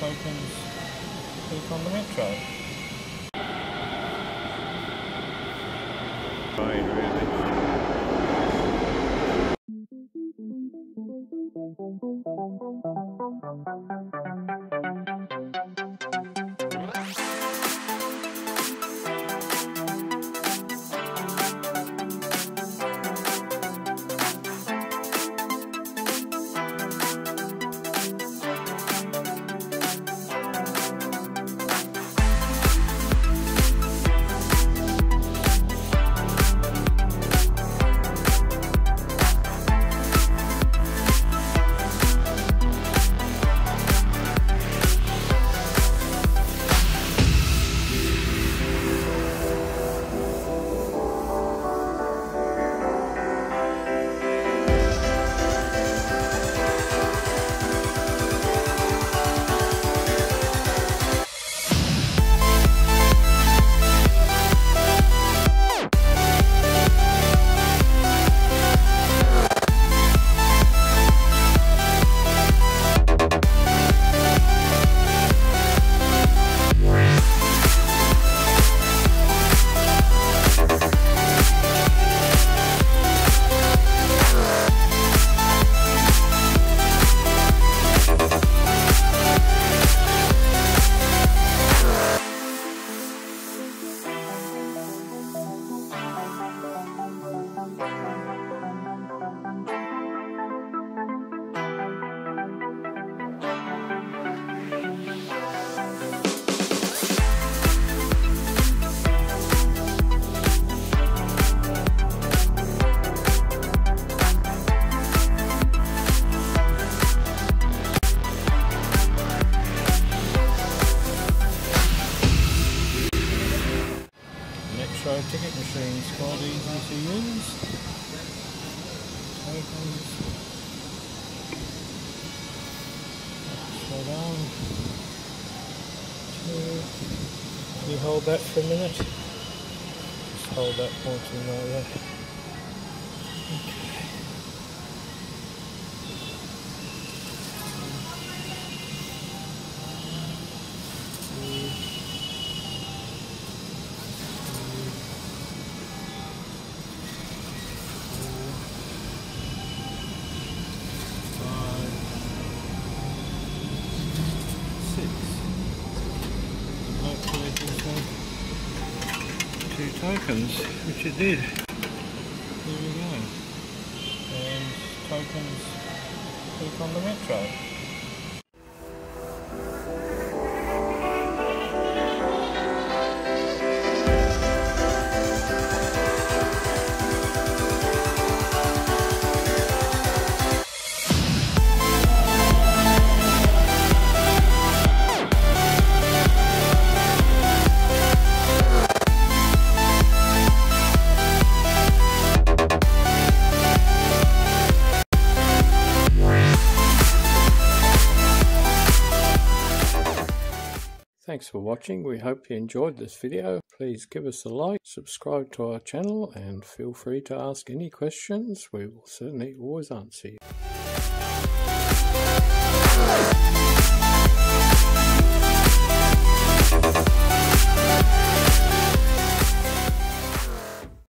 tokens click on the metro. Ticket machines, quite easy to use. Tokens. Slow down. Can you hold that for a minute? Just hold that pointing like that. Okay. Two tokens, which it did. Here we go. And tokens click on the metro. Thanks for watching. We hope you enjoyed this video. Please give us a like, subscribe to our channel, and feel free to ask any questions. We will certainly always answer you.